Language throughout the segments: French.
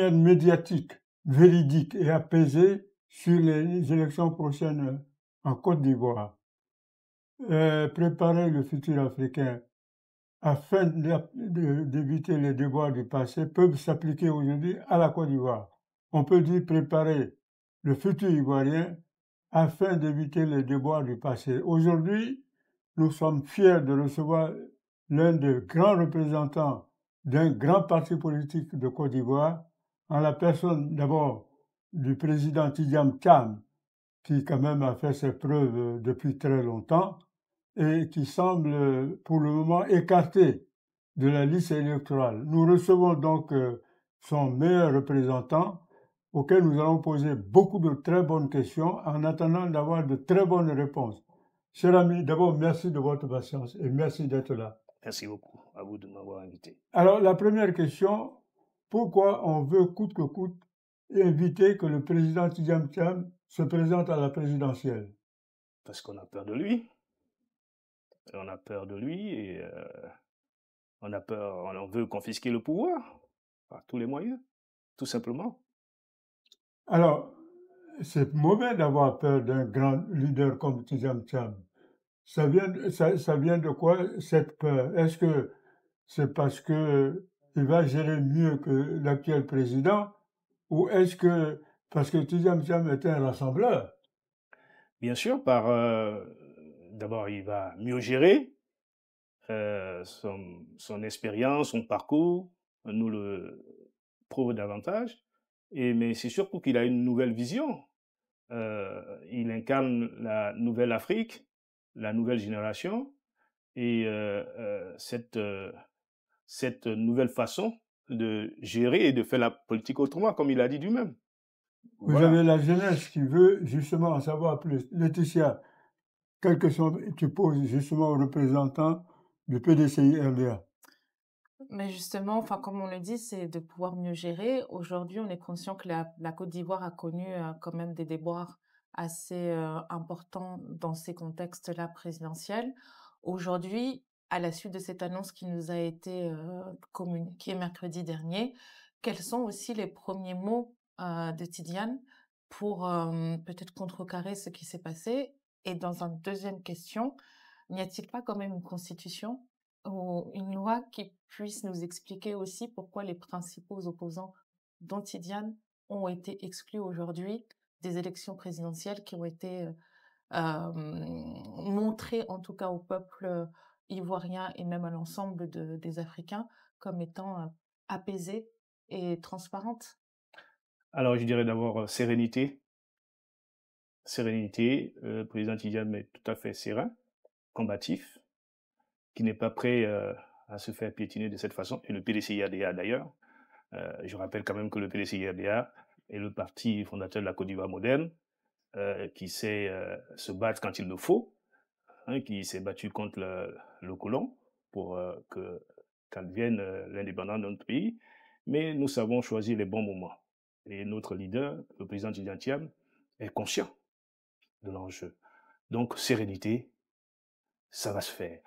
manière médiatique, véridique et apaisée sur les élections prochaines en Côte d'Ivoire. Préparer le futur africain afin d'éviter les déboires du passé peuvent s'appliquer aujourd'hui à la Côte d'Ivoire. On peut dire préparer le futur ivoirien afin d'éviter les déboires du passé. Aujourd'hui, nous sommes fiers de recevoir l'un des grands représentants d'un grand parti politique de Côte d'Ivoire, en la personne d'abord du président Tidjam Thiam, qui quand même a fait ses preuves depuis très longtemps et qui semble pour le moment écarté de la liste électorale. Nous recevons donc son meilleur représentant auquel nous allons poser beaucoup de très bonnes questions en attendant d'avoir de très bonnes réponses. Cher ami, d'abord, merci de votre patience et merci d'être là. Merci beaucoup à vous de m'avoir invité. Alors, la première question, pourquoi on veut coûte que coûte éviter que le président Tidjam Thiam se présente à la présidentielle? Parce qu'on a peur de lui. On a peur de lui et on a peur, on veut confisquer le pouvoir par tous les moyens, tout simplement. Alors, c'est mauvais d'avoir peur d'un grand leader comme Tidjam Thiam. Ça vient de quoi cette peur? Est-ce que c'est parce que il va gérer mieux que l'actuel président ou est-ce que parce que Tidjam Thiam était un rassembleur? Bien sûr, d'abord, il va mieux gérer son expérience, son parcours, nous le prouve davantage. Mais c'est surtout qu'il a une nouvelle vision. Il incarne la nouvelle Afrique, la nouvelle génération, et cette nouvelle façon de gérer et de faire la politique autrement, comme il a dit lui-même. Vous Voilà. avez la jeunesse qui veut justement en savoir plus. Laetitia, quelle question tu poses justement aux représentants du PDCI-RDA? Mais justement, enfin, comme on le dit, c'est de pouvoir mieux gérer. Aujourd'hui, on est conscient que la Côte d'Ivoire a connu quand même des déboires assez importants dans ces contextes-là présidentiels. Aujourd'hui, à la suite de cette annonce qui nous a été communiquée mercredi dernier, quels sont aussi les premiers mots de Tidiane pour peut-être contrecarrer ce qui s'est passé? Et dans une deuxième question, n'y a-t-il pas quand même une constitution ou une loi qui puisse nous expliquer aussi pourquoi les principaux opposants dont Tidiane ont été exclus aujourd'hui des élections présidentielles qui ont été montrées en tout cas au peuple ivoirien et même à l'ensemble des Africains comme étant apaisées et transparentes. Alors, je dirais d'abord sérénité. Sérénité. Le président Tidiane est tout à fait serein, combatif, qui n'est pas prêt à se faire piétiner de cette façon. Et le PDCI-RDA d'ailleurs. Je rappelle quand même que le PDCI-RDA est le parti fondateur de la Côte d'Ivoire moderne, qui sait se battre quand il le faut, hein, qui s'est battu contre le colon pour qu'advienne l'indépendance de notre pays. Mais nous savons choisir les bons moments. Et notre leader, le président Tidjane Thiam, est conscient de l'enjeu. Donc, sérénité, ça va se faire.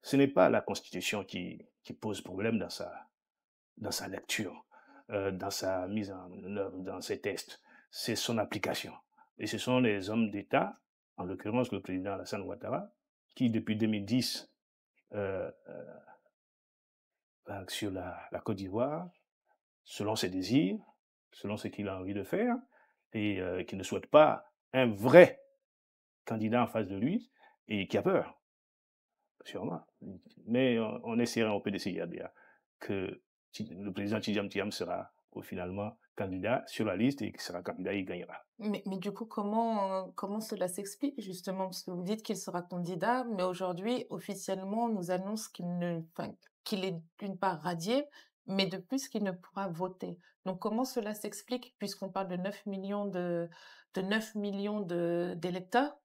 Ce n'est pas la Constitution qui pose problème dans sa lecture, dans sa mise en œuvre, dans ses tests. C'est son application. Et ce sont les hommes d'État, en l'occurrence le président Alassane Ouattara, qui depuis 2010, sur la Côte d'Ivoire, selon ses désirs, selon ce qu'il a envie de faire, et qui ne souhaite pas un vrai candidat en face de lui, et qui a peur, sûrement. Mais on essaiera au PDCI-RDA que le président Tidjam Thiam sera finalement candidat sur la liste et qui sera candidat, il gagnera. Mais du coup, comment cela s'explique justement? Parce que vous dites qu'il sera candidat, mais aujourd'hui, officiellement, on nous annonce qu'il est d'une part radié, mais de plus qu'il ne pourra voter. Donc comment cela s'explique puisqu'on parle de 9 millions d'électeurs?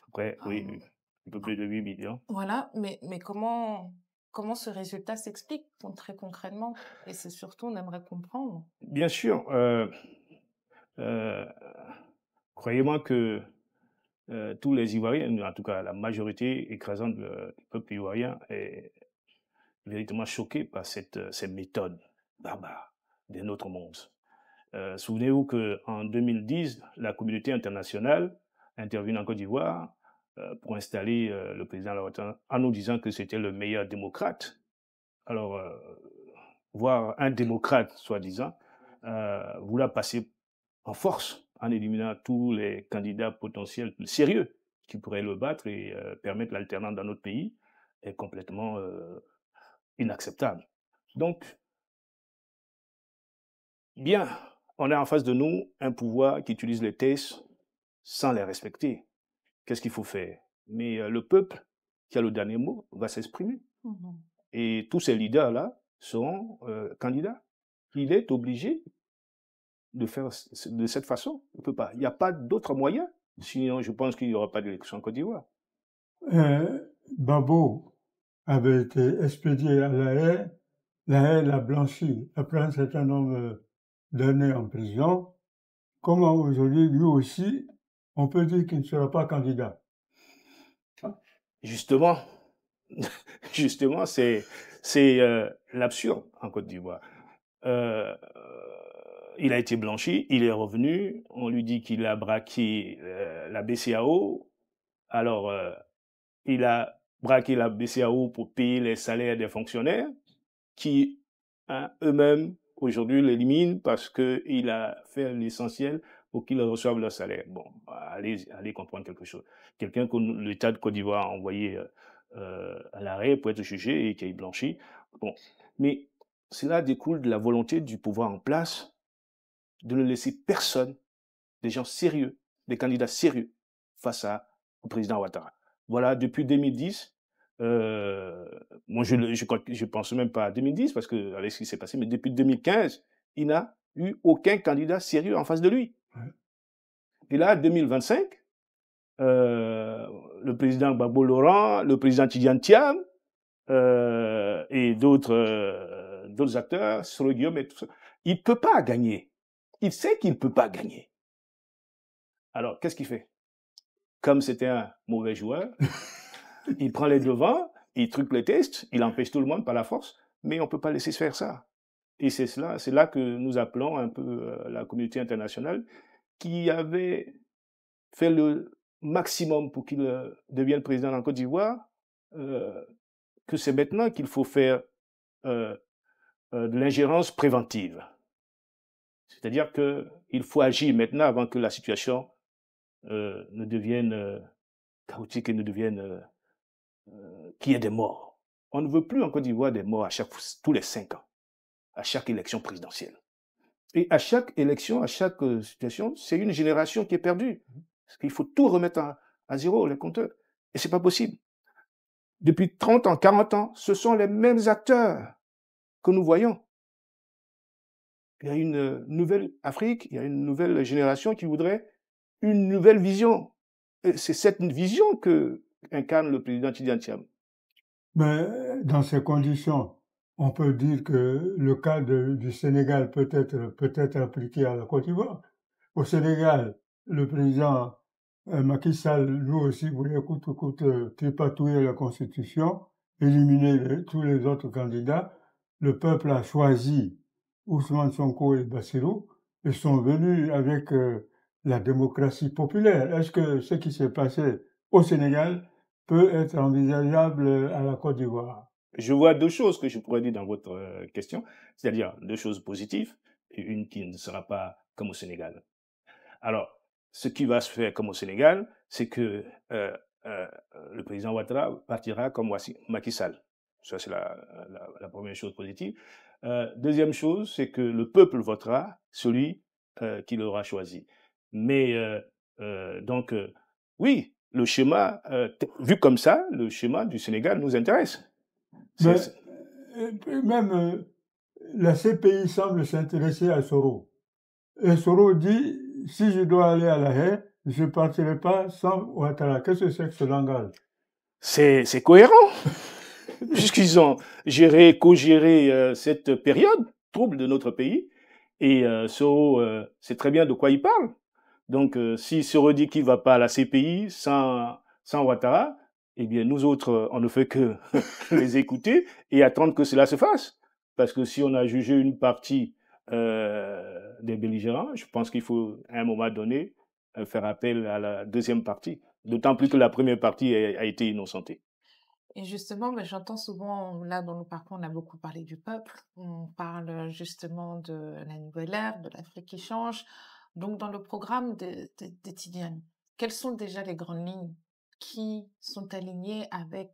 Après, oui, Hum, un peu plus de 8 millions. Voilà, mais comment ce résultat s'explique très concrètement? Et c'est surtout, on aimerait comprendre. Bien sûr, euh, croyez-moi que tous les Ivoiriens, en tout cas la majorité écrasante du peuple ivoirien, est véritablement choquée par cette méthode barbare d'un autre monde. Souvenez-vous qu'en 2010, la communauté internationale intervient en Côte d'Ivoire pour installer le président Ouattara en nous disant que c'était le meilleur démocrate. Alors, voir un démocrate, soi-disant, vouloir passer en force en éliminant tous les candidats potentiels sérieux qui pourraient le battre et permettre l'alternance dans notre pays est complètement inacceptable. Donc, bien, on a en face de nous un pouvoir qui utilise les tests sans les respecter. Qu'est-ce qu'il faut faire? Mais le peuple qui a le dernier mot va s'exprimer. Et tous ces leaders-là seront candidats. Il est obligé de faire de cette façon. Il ne peut pas. Il n'y a pas d'autre moyen. Sinon, je pense qu'il n'y aura pas d'élection en Côte d'Ivoire. Babo avait été expédié à La Haye. La Haye l'a blanchi après un certain nombre d'années en prison. Comment aujourd'hui, lui aussi, on peut dire qu'il ne sera pas candidat? Justement, c'est l'absurde en Côte d'Ivoire. Il a été blanchi, il est revenu, on lui dit qu'il a braqué la BCEAO. Alors, il a braqué la BCEAO pour payer les salaires des fonctionnaires qui, eux-mêmes, aujourd'hui, l'éliminent parce qu'il a fait l'essentiel pour qu'ils reçoivent leur salaire. Bon, allez comprendre quelque chose. Quelqu'un que l'État de Côte d'Ivoire a envoyé à l'arrêt pour être jugé et qui est blanchi. Bon, mais cela découle de la volonté du pouvoir en place de ne laisser personne, des gens sérieux, des candidats sérieux, face au président Ouattara. Voilà, depuis 2010, moi je pense même pas à 2010 parce que avec ce qui s'est passé, mais depuis 2015, il n'a eu aucun candidat sérieux en face de lui. Et là, 2025, le président Gbagbo Laurent, le président Tidjane Thiam et d'autres acteurs, Soro Guillaume et tout ça, il ne peut pas gagner. Il sait qu'il ne peut pas gagner. Alors, qu'est-ce qu'il fait? Comme c'était un mauvais joueur, il prend les devants, il truque les tests, il empêche tout le monde par la force, mais on ne peut pas laisser se faire ça. Et c'est là que nous appelons un peu la communauté internationale qui avait fait le maximum pour qu'il devienne président en Côte d'Ivoire, que c'est maintenant qu'il faut faire de l'ingérence préventive. C'est-à-dire qu'il faut agir maintenant avant que la situation ne devienne chaotique et ne devienne qu'il y ait des morts. On ne veut plus en Côte d'Ivoire des morts tous les 5 ans, à chaque élection présidentielle. Et à chaque élection, à chaque situation, c'est une génération qui est perdue. Parce qu'il faut tout remettre à zéro, les compteurs. Et ce n'est pas possible. Depuis 30 ans, 40 ans, ce sont les mêmes acteurs que nous voyons. Il y a une nouvelle Afrique, il y a une nouvelle génération qui voudrait une nouvelle vision. Et c'est cette vision que incarne le président Tidjane Thiam. Mais dans ces conditions, on peut dire que le cas du Sénégal peut être appliqué à la Côte d'Ivoire. Au Sénégal, le président Macky Sall, lui aussi, voulait coûte que coûte tripatouiller la Constitution, éliminer tous les autres candidats. Le peuple a choisi Ousmane Sonko et Bassirou et sont venus avec la démocratie populaire. Est-ce que ce qui s'est passé au Sénégal peut être envisageable à la Côte d'Ivoire? Je vois deux choses que je pourrais dire dans votre question, c'est-à-dire deux choses positives et une qui ne sera pas comme au Sénégal. Alors, ce qui va se faire comme au Sénégal, c'est que le président Ouattara partira comme Macky Sall. Ça, c'est la première chose positive. Deuxième chose, c'est que le peuple votera celui qu'il aura choisi. Mais donc, oui, le schéma, vu comme ça, le schéma du Sénégal nous intéresse. Mais même la CPI semble s'intéresser à Soro. Et Soro dit, si je dois aller à La Haye, je ne partirai pas sans Ouattara. Qu'est-ce que c'est que ce langage? C'est cohérent, puisqu'ils ont co-géré cette période trouble de notre pays. Et Soro sait très bien de quoi il parle. Donc, si Soro dit qu'il ne va pas à la CPI sans Ouattara, eh bien, nous autres, on ne fait que les écouter et attendre que cela se fasse. Parce que si on a jugé une partie des belligérants, je pense qu'il faut, à un moment donné, faire appel à la deuxième partie. D'autant plus que la première partie a été innocentée. Et justement, mais j'entends souvent, là, dans nos parcours, on a beaucoup parlé du peuple. On parle justement de la nouvelle ère, de l'Afrique qui change. Donc, dans le programme des Tidiane, quelles sont déjà les grandes lignes qui sont alignées avec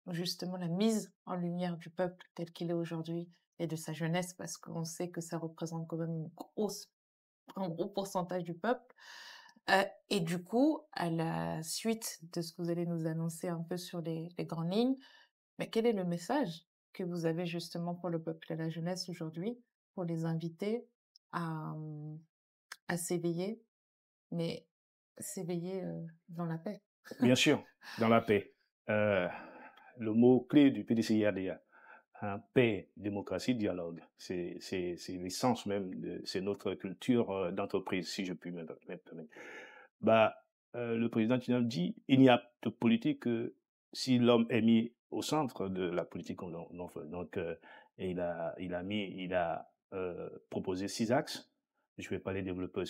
justement la mise en lumière du peuple tel qu'il est aujourd'hui et de sa jeunesse, parce qu'on sait que ça représente quand même un gros pourcentage du peuple. Et du coup, à la suite de ce que vous allez nous annoncer un peu sur les grandes lignes, mais quel est le message que vous avez justement pour le peuple et la jeunesse aujourd'hui, pour les inviter à, à s'éveiller, mais s'éveiller dans la paix? Bien sûr, dans la paix. Le mot-clé du PDCI-RDA, hein, paix, démocratie, dialogue. C'est l'essence même, c'est notre culture d'entreprise, si je puis me permettre. Bah, le président Tidiane dit il n'y a de politique que si l'homme est mis au centre de la politique qu'on fait. Donc, il a proposé 6 axes. Je ne vais pas les développer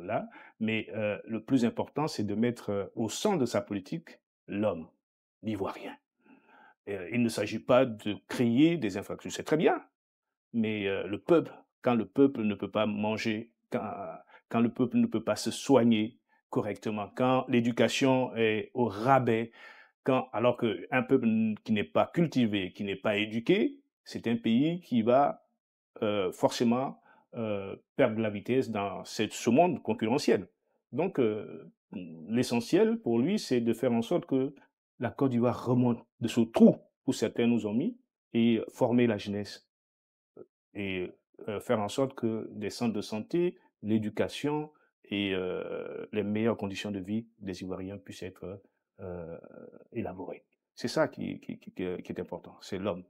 là, mais le plus important, c'est de mettre au centre de sa politique l'homme, l'ivoirien. Il ne s'agit pas de créer des infrastructures, c'est très bien, mais le peuple, quand le peuple ne peut pas manger, quand le peuple ne peut pas se soigner correctement, quand l'éducation est au rabais, alors qu'un peuple qui n'est pas cultivé, qui n'est pas éduqué, c'est un pays qui va forcément perdre de la vitesse dans ce monde concurrentiel. Donc, l'essentiel pour lui, c'est de faire en sorte que la Côte d'Ivoire remonte de ce trou où certains nous ont mis et former la jeunesse et faire en sorte que des centres de santé, l'éducation et les meilleures conditions de vie des Ivoiriens puissent être élaborées. C'est ça qui est important, c'est l'homme,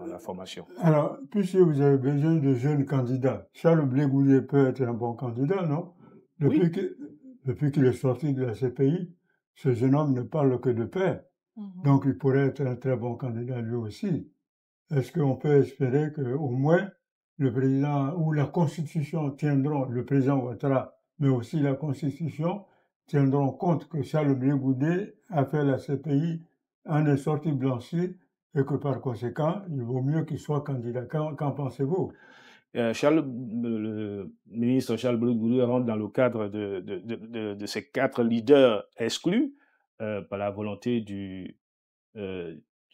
la formation. Alors, puisque vous avez besoin de jeunes candidats, Charles Blé Goudié peut être un bon candidat, non? Oui. Depuis qu'il est sorti de la CPI, ce jeune homme ne parle que de paix. Donc, il pourrait être un très bon candidat lui aussi. Est-ce qu'on peut espérer qu'au moins le président ou la Constitution tiendront, le président Ouattara, mais aussi la Constitution, tiendront compte que Charles Blé Goudié a fait la CPI, en est sorti blanchi, et que par conséquent, il vaut mieux qu'il soit candidat. Qu'en pensez-vous? Le ministre Charles Blé Goudié rentre dans le cadre de ces 4 leaders exclus par la volonté de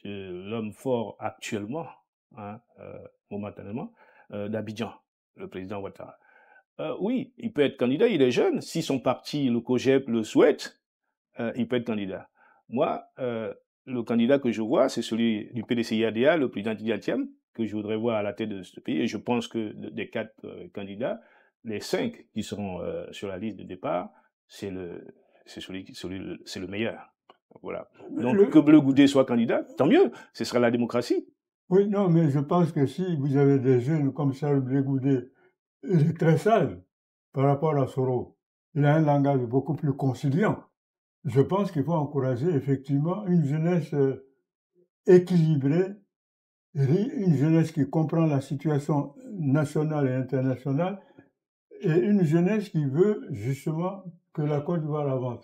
l'homme fort actuellement, hein, momentanément, d'Abidjan, le président Ouattara. Oui, il peut être candidat, il est jeune. Si son parti, le COJEP, le souhaite, il peut être candidat. Moi, le candidat que je vois, c'est celui du PDCI-ADA, le président Tidiane Thiam, que je voudrais voir à la tête de ce pays. Et je pense que des 4 candidats, les 5 qui seront sur la liste de départ, c'est le meilleur. Voilà. Donc, que Blé Goudié soit candidat, tant mieux, ce sera la démocratie. Oui, non, mais je pense que si vous avez des jeunes comme Charles Blé Goudié, il est très sage par rapport à Soro. Il a un langage beaucoup plus conciliant. Je pense qu'il faut encourager effectivement une jeunesse équilibrée, une jeunesse qui comprend la situation nationale et internationale, et une jeunesse qui veut justement que la Côte d'Ivoire avance.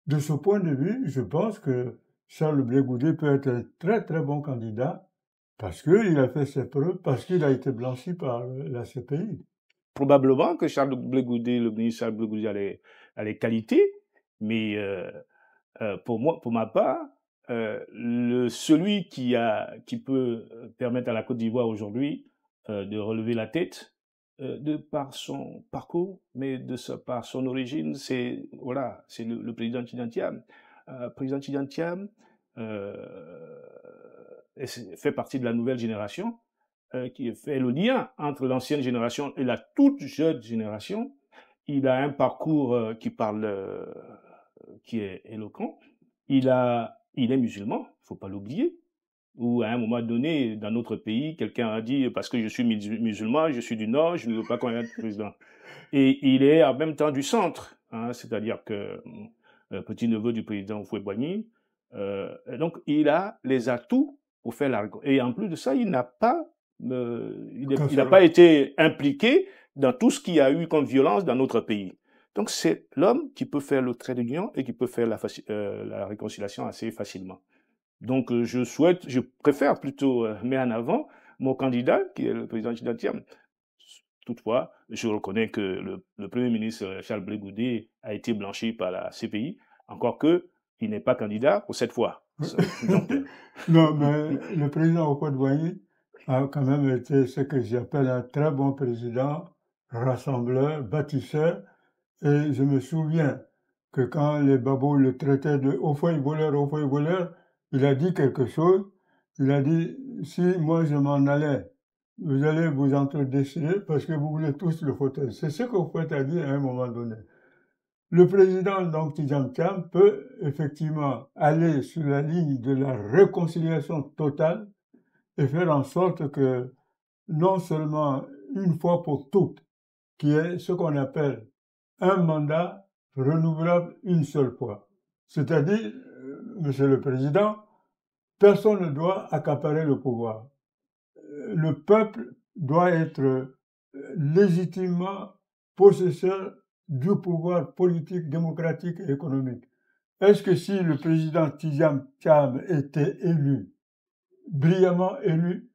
De ce point de vue, je pense que Charles Blé Goudié peut être un très très bon candidat parce qu'il a fait ses preuves, parce qu'il a été blanchi par la CPI. Probablement que Charles Blé Goudié, le ministre Charles Blé Goudié a les qualités, mais pour ma part, celui qui peut permettre à la Côte d'Ivoire aujourd'hui de relever la tête, de par son parcours, mais par son origine, c'est le président Tidiane Thiam. Président Tidiane Thiam fait partie de la nouvelle génération qui fait le lien entre l'ancienne génération et la toute jeune génération. Il a un parcours qui est éloquent. Il est musulman, il ne faut pas l'oublier. Ou à un moment donné, dans notre pays, quelqu'un a dit parce que je suis musulman, je suis du Nord, je ne veux pas qu'on ait un président. Et il est en même temps du centre, hein, c'est-à-dire que petit-neveu du président Houphouët-Boigny. Donc il a les atouts pour faire l'argot. Et en plus de ça, il n'a pas il n'a pas été impliqué dans tout ce qu'il y a eu comme violence dans notre pays. Donc c'est l'homme qui peut faire le trait d'union et qui peut faire la réconciliation assez facilement. Donc je préfère plutôt mettre en avant mon candidat, qui est le président Tidjane. Toutefois, je reconnais que le Premier ministre Charles Blé Goudé a été blanchi par la CPI, encore qu'il n'est pas candidat pour cette fois. Donc, non, mais le président Houphouët-Boigny a quand même été ce que j'appelle un très bon président, rassembleur, bâtisseur. Et je me souviens que quand les babos le traitaient de au fond voleur, il a dit quelque chose. Il a dit, si moi je m'en allais, vous allez vous entre-déchirer parce que vous voulez tous le fauteuil. C'est ce que Houphouët a dit à un moment donné. Le président, donc, Tidjane Thiam, peut effectivement aller sur la ligne de la réconciliation totale et faire en sorte que, non seulement une fois pour toutes, qui est ce qu'on appelle un mandat renouvelable une seule fois. C'est-à-dire, Monsieur le Président, personne ne doit accaparer le pouvoir. Le peuple doit être légitimement possesseur du pouvoir politique, démocratique et économique. Est-ce que si le président Tidjane Thiam était élu, brillamment élu,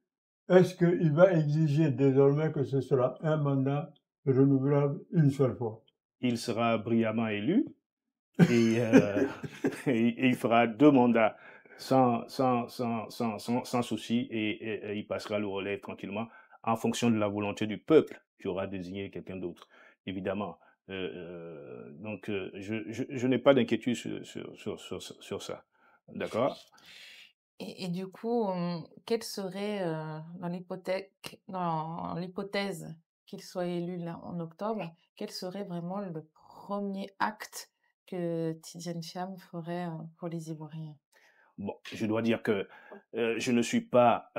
est-ce qu'il va exiger désormais que ce sera un mandat renouvelable une seule fois? Il sera brillamment élu et il fera 2 mandats sans souci et il passera le relais tranquillement en fonction de la volonté du peuple qui aura désigné quelqu'un d'autre, évidemment. Donc, je n'ai pas d'inquiétude sur ça. D'accord? Et du coup, quel serait, dans l'hypothèse qu'il soit élu là en octobre, quel serait vraiment le premier acte que Tidjane Thiam ferait pour les Ivoiriens? Bon, je dois dire que je ne suis pas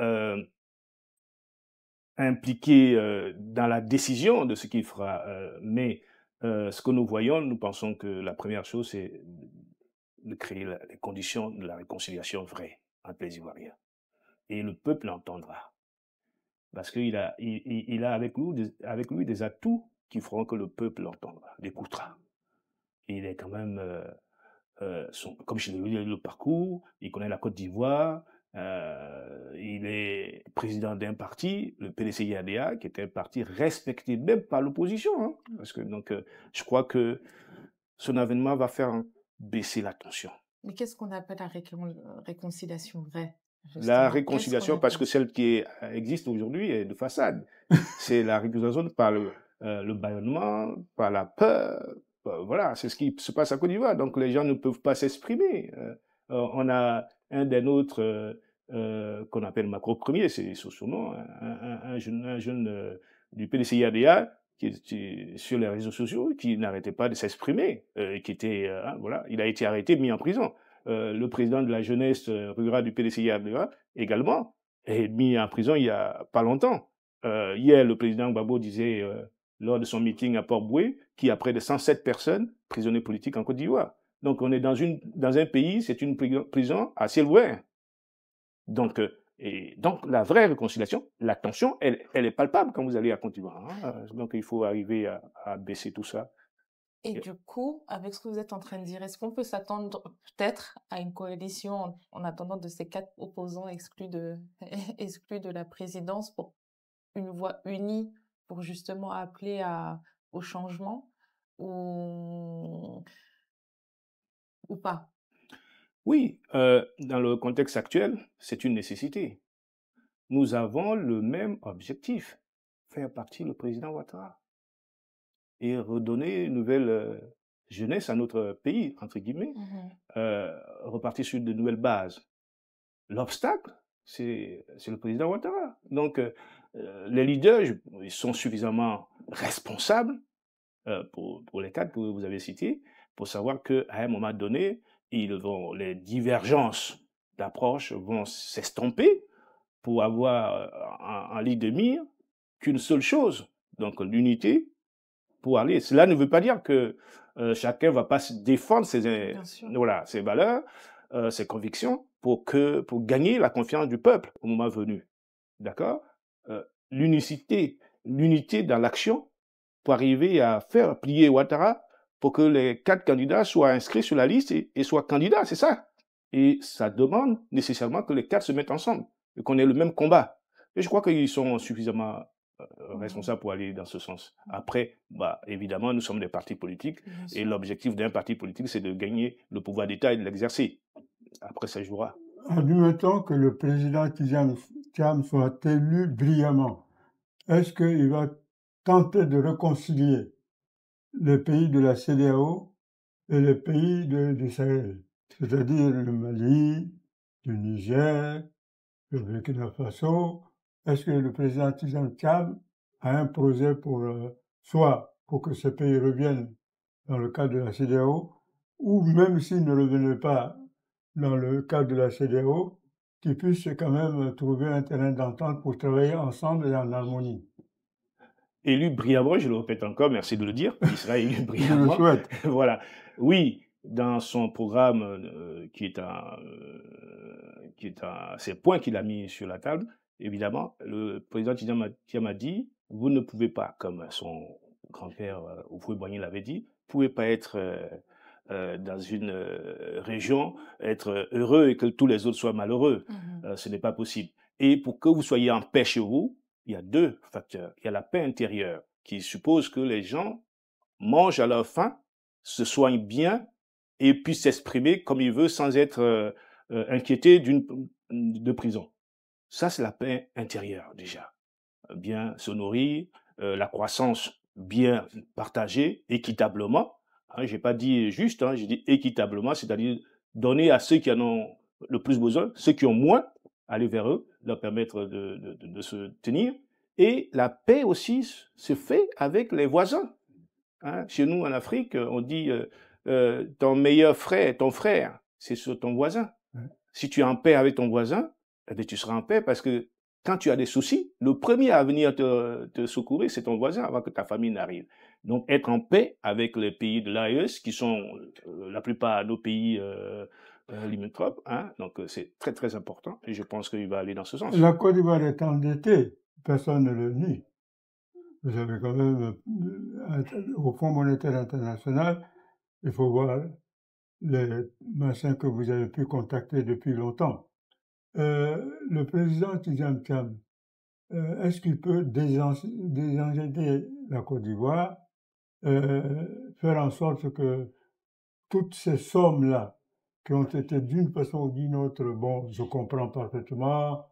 impliqué dans la décision de ce qu'il fera, mais ce que nous voyons, nous pensons que la première chose, c'est de créer les conditions de la réconciliation vraie entre les Ivoiriens. Et le peuple l'entendra. Parce qu'il a, il a avec lui des atouts qui feront que le peuple l'entendra, l'écoutera. Il est quand même, comme je l'ai dit, le parcours, il connaît la Côte d'Ivoire, il est président d'un parti, le PDCIADA, qui était un parti respecté même par l'opposition. Hein, parce que, donc, je crois que son avènement va faire baisser la tension. Mais qu'est-ce qu'on appelle la réconciliation vraie? La réconciliation, parce que celle qui existe aujourd'hui est de façade. C'est la réconciliation par le bâillonnement, par la peur. Voilà, c'est ce qui se passe à Côte d'Ivoire. Donc les gens ne peuvent pas s'exprimer. On a un des nôtres qu'on appelle Macron Ier, c'est son nom, un jeune du PDCIADA qui sur les réseaux sociaux, qui n'arrêtait pas de s'exprimer, qui était, voilà, il a été arrêté, mis en prison. Le président de la jeunesse rurale du PDCIADA également est mis en prison il y a pas longtemps. Hier, le président Gbagbo disait lors de son meeting à Port-Boué qu'il y a près de 107 personnes prisonniers politiques en Côte d'Ivoire. Donc on est dans un pays, c'est une prison à ciel ouvert. Donc la vraie réconciliation, la tension, elle est palpable quand vous allez à Côte d'Ivoire. Hein. Donc il faut arriver à baisser tout ça. Et du coup, avec ce que vous êtes en train de dire, est-ce qu'on peut s'attendre peut-être à une coalition en attendant de ces 4 opposants exclus de la présidence pour une voix unie pour justement appeler au changement ou pas? Oui, dans le contexte actuel, c'est une nécessité. Nous avons le même objectif, faire partie le président Ouattara et redonner une nouvelle jeunesse à notre pays, entre guillemets, repartir sur de nouvelles bases. L'obstacle, c'est le président Ouattara. Donc, les leaders, ils sont suffisamment responsables pour les 4 que vous avez cités, pour savoir qu'à un moment donné, les divergences d'approche vont s'estomper pour avoir en ligne de mire qu'une seule chose, donc l'unité pour aller. Cela ne veut pas dire que chacun ne va pas défendre ses valeurs, ses convictions pour gagner la confiance du peuple au moment venu. D'accord? l'unité dans l'action pour arriver à faire plier Ouattara pour que les 4 candidats soient inscrits sur la liste et soient candidats, c'est ça. Et ça demande nécessairement que les 4 se mettent ensemble et qu'on ait le même combat. Et je crois qu'ils sont suffisamment responsables pour aller dans ce sens. Après, évidemment, nous sommes des partis politiques et l'objectif d'un parti politique, c'est de gagner le pouvoir d'État et de l'exercer. Après, ça jouera. Admettons que le président Thiam soit élu brillamment. Est-ce qu'il va tenter de réconcilier les pays de la CEDEAO et les pays du Sahel, c'est-à-dire le Mali, le Niger, le Burkina Faso? Est-ce que le président Thiam a un projet pour, soit pour que ces pays reviennent dans le cadre de la CEDEAO, ou même s'ils ne revenaient pas dans le cadre de la CEDEAO, qu'ils puissent quand même trouver un terrain d'entente pour travailler ensemble et en harmonie? Élu brillamment, je le répète encore, merci de le dire, il sera élu brillamment. Je le souhaite. Voilà. Oui, dans son programme qui est ces points qu'il a mis sur la table, évidemment, le président Thiam a dit, vous ne pouvez pas, comme son grand-père Houphouët-Boigny l'avait dit, vous ne pouvez pas être dans une région, être heureux et que tous les autres soient malheureux. Ce n'est pas possible. Et pour que vous soyez en paix chez vous, il y a 2 facteurs. Il y a la paix intérieure, qui suppose que les gens mangent à leur faim, se soignent bien et puissent s'exprimer comme ils veulent sans être inquiétés de prison. Ça, c'est la paix intérieure, déjà. Bien se nourrir, la croissance bien partagée, équitablement. Hein, je n'ai pas dit juste, hein, j'ai dit équitablement, c'est-à-dire donner à ceux qui en ont le plus besoin, ceux qui ont moins, aller vers eux, leur permettre de se tenir. Et la paix aussi se fait avec les voisins. Hein, chez nous, en Afrique, on dit ton meilleur frère, ton frère, c'est ton voisin. Si tu es en paix avec ton voisin, eh bien, tu seras en paix parce que quand tu as des soucis, le premier à venir te secourir, c'est ton voisin avant que ta famille n'arrive. Donc, être en paix avec les pays de l'AES, qui sont la plupart nos pays limitrophes, hein, donc c'est très très important et je pense qu'il va aller dans ce sens. La Côte d'Ivoire est endettée, personne ne le nie. Vous avez quand même, au Fonds monétaire international, il faut voir les machins que vous avez pu contacter depuis longtemps. Le président Thiam, est-ce qu'il peut désendetter la Côte d'Ivoire, faire en sorte que toutes ces sommes-là, qui ont été d'une façon ou d'une autre, bon, je comprends parfaitement,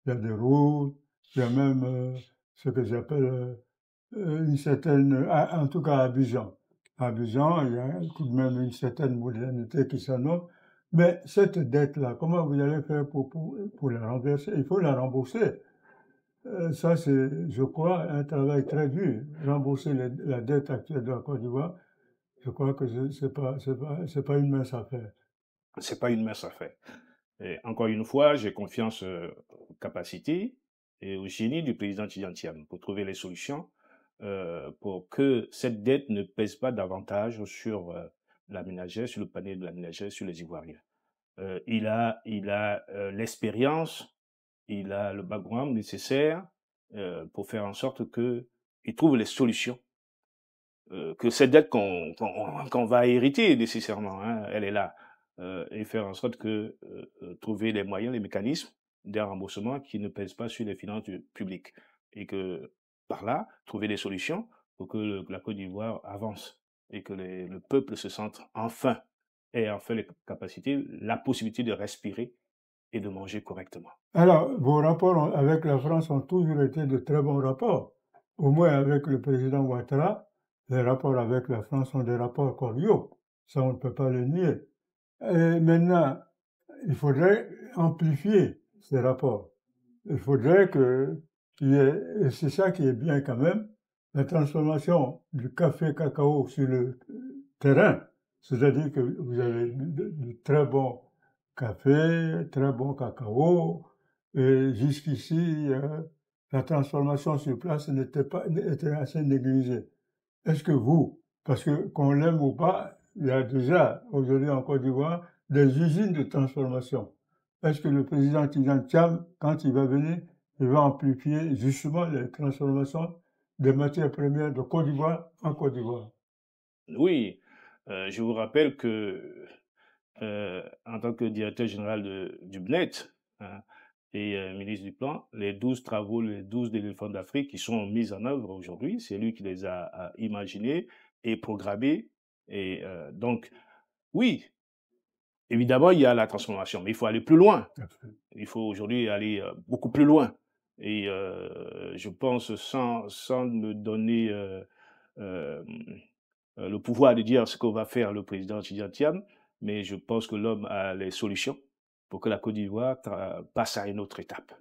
il y a des routes, il y a même ce que j'appelle une certaine, en tout cas à Abidjan. À Abidjan, il y a tout de même une certaine modernité qui s'annonce. Mais cette dette-là, comment vous allez faire pour la renverser? Il faut la rembourser. Ça, c'est, je crois, un travail très dur. Rembourser la dette actuelle de la Côte d'Ivoire, je crois que c'est pas une mince affaire. C'est pas une mince affaire. Et encore une fois, j'ai confiance aux capacités et au génie du président Thiam pour trouver les solutions pour que cette dette ne pèse pas davantage sur la ménagère, sur le panier de la ménagère, sur les Ivoiriens. Il a l'expérience, il a le background nécessaire pour faire en sorte qu'il trouve les solutions. Que cette dette qu'on va hériter nécessairement, hein, elle est là. Et faire en sorte que trouver les moyens, les mécanismes d'un remboursement qui ne pèsent pas sur les finances publiques. Et que par là, trouver des solutions pour que la Côte d'Ivoire avance et que le peuple se sente enfin, ait enfin les capacités, la possibilité de respirer et de manger correctement. Alors, vos rapports avec la France ont toujours été de très bons rapports. Au moins avec le président Ouattara, les rapports avec la France sont des rapports cordiaux. Ça, on ne peut pas le nier. Et maintenant, il faudrait amplifier ces rapports. Il faudrait qu'il y ait, et c'est ça qui est bien quand même, la transformation du café cacao sur le terrain. C'est-à-dire que vous avez du très bon café, très bon cacao, et jusqu'ici, la transformation sur place était assez négligée. Est-ce que vous, parce que qu'on l'aime ou pas, il y a déjà aujourd'hui en Côte d'Ivoire des usines de transformation. Est-ce que le président Thiam, quand il va venir, va amplifier justement les transformations des matières premières de Côte d'Ivoire en Côte d'Ivoire. Oui, je vous rappelle que en tant que directeur général du BNET, hein, et ministre du Plan, les 12 travaux, les 12 éléphants d'Afrique qui sont mis en œuvre aujourd'hui, c'est lui qui les a imaginés et programmés. Et donc, oui, évidemment, il y a la transformation, mais il faut aller plus loin. Il faut aujourd'hui aller beaucoup plus loin. Et je pense, sans me donner le pouvoir de dire ce que va faire le président Tidjane Thiam, mais je pense que l'homme a les solutions pour que la Côte d'Ivoire passe à une autre étape,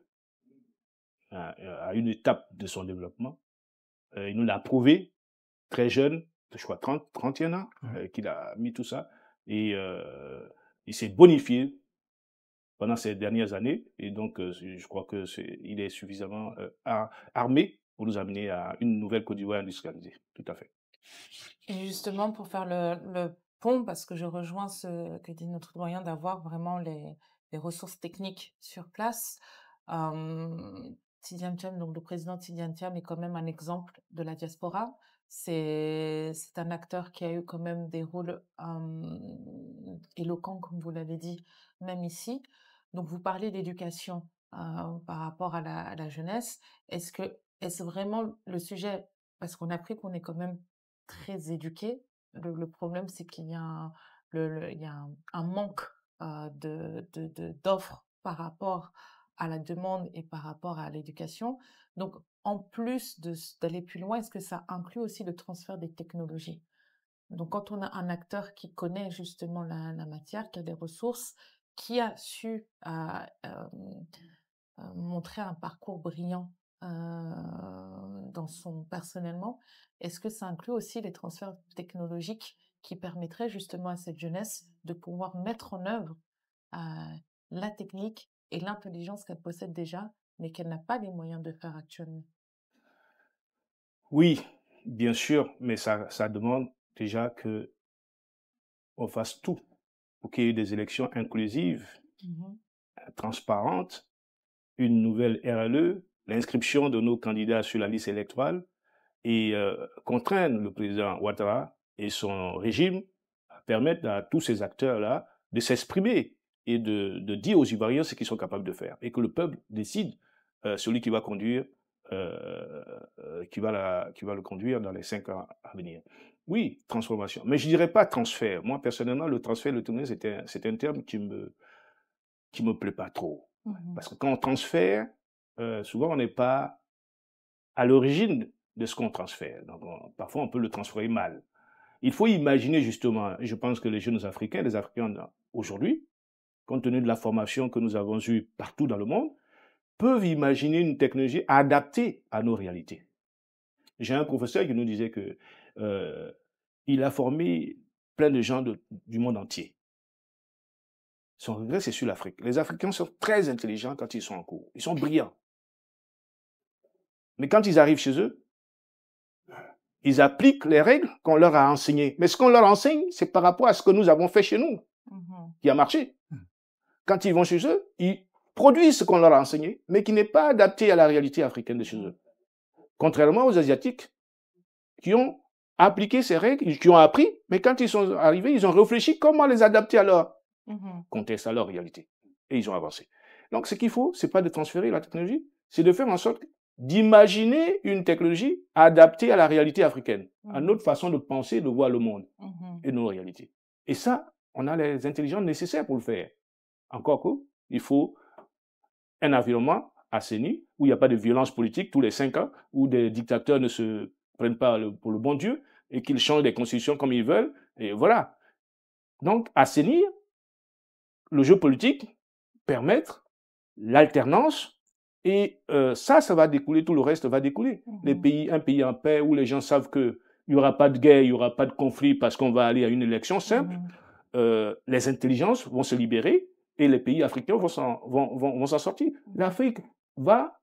à une étape de son développement. Il nous l'a prouvé, très jeune, je crois 31 ans, qu'il a mis tout ça, et il s'est bonifié pendant ces dernières années, et donc je crois qu'il est suffisamment armé pour nous amener à une nouvelle Côte d'Ivoire industrialisée, tout à fait. Et justement, pour faire le pont, parce que je rejoins ce que dit notre doyen, d'avoir vraiment les ressources techniques sur place. Tidjane Thiam, donc le président Tidjane Thiam, est quand même un exemple de la diaspora. C'est un acteur qui a eu quand même des rôles éloquents, comme vous l'avez dit, même ici. Donc, vous parlez d'éducation par rapport à la jeunesse. Est-ce vraiment le sujet, parce qu'on a appris qu'on est quand même très éduqués. Le problème, c'est qu'il y a il y a un manque d'offres par rapport à la demande et par rapport à l'éducation. Donc, en plus d'aller plus loin, est-ce que ça inclut aussi le transfert des technologies? Donc, quand on a un acteur qui connaît justement la matière, qui a des ressources, qui a su montrer un parcours brillant personnellement, est-ce que ça inclut aussi les transferts technologiques qui permettraient justement à cette jeunesse de pouvoir mettre en œuvre la technique et l'intelligence qu'elle possède déjà, mais qu'elle n'a pas les moyens de faire actuellement? Oui, bien sûr, mais ça demande déjà qu'on fasse tout pour qu'il y ait des élections inclusives, transparentes, une nouvelle RLE, l'inscription de nos candidats sur la liste électorale et contraindre le président Ouattara et son régime à permettre à tous ces acteurs-là de s'exprimer et de dire aux Ivoiriens ce qu'ils sont capables de faire et que le peuple décide celui qui va conduire, qui va le conduire dans les 5 ans à venir. Oui, transformation. Mais je ne dirais pas transfert. Moi, personnellement, le transfert, le tourner, c'est un terme qui me plaît pas trop. Parce que quand on transfère, souvent, on n'est pas à l'origine de ce qu'on transfère. Donc, parfois, on peut le transférer mal. Il faut imaginer justement, et je pense que les jeunes Africains, les Africains aujourd'hui, compte tenu de la formation que nous avons eue partout dans le monde, peuvent imaginer une technologie adaptée à nos réalités. J'ai un professeur qui nous disait que il a formé plein de gens du monde entier. Son regret, c'est sur l'Afrique. Les Africains sont très intelligents quand ils sont en cours. Ils sont brillants. Mais quand ils arrivent chez eux, ils appliquent les règles qu'on leur a enseignées. Mais ce qu'on leur enseigne, c'est par rapport à ce que nous avons fait chez nous, qui a marché. Quand ils vont chez eux, ils produisent ce qu'on leur a enseigné, mais qui n'est pas adapté à la réalité africaine de chez eux. Contrairement aux Asiatiques, qui ont appliqué ces règles, qui ont appris, mais quand ils sont arrivés, ils ont réfléchi comment les adapter à leur contexte, à leur réalité. Et ils ont avancé. Donc, ce qu'il faut, c'est pas de transférer la technologie, c'est de faire en sorte d'imaginer une technologie adaptée à la réalité africaine, à notre façon de penser, de voir le monde et nos réalités. Et ça, on a les intelligences nécessaires pour le faire. Encore qu'il faut un environnement assaini, où il n'y a pas de violence politique tous les 5 ans, où des dictateurs ne se prennent pas pour le bon Dieu et qu'ils changent des constitutions comme ils veulent. Et voilà. Donc, assainir le jeu politique, permettre l'alternance, et ça va découler, tout le reste va découler. Un pays en paix où les gens savent qu'il n'y aura pas de guerre, il n'y aura pas de conflit parce qu'on va aller à une élection simple, les intelligences vont se libérer et les pays africains vont s'en sortir. L'Afrique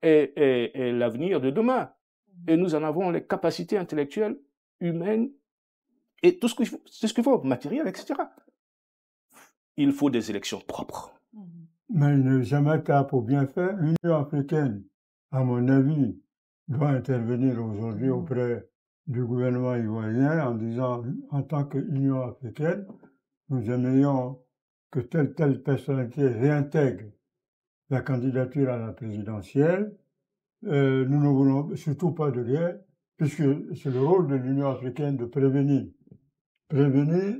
est l'avenir de demain. Et nous en avons les capacités intellectuelles, humaines, et tout ce qu'il faut, matériel, etc. Il faut des élections propres. Mais il n'est jamais tard pour bien faire. L'Union africaine à mon avis, doit intervenir aujourd'hui Mhm. auprès du gouvernement ivoirien en disant, en tant qu'Union africaine, nous aimerions que telle personnalité réintègre la candidature à la présidentielle. Nous ne voulons surtout pas de guerre, puisque c'est le rôle de l'Union africaine de prévenir. Prévenir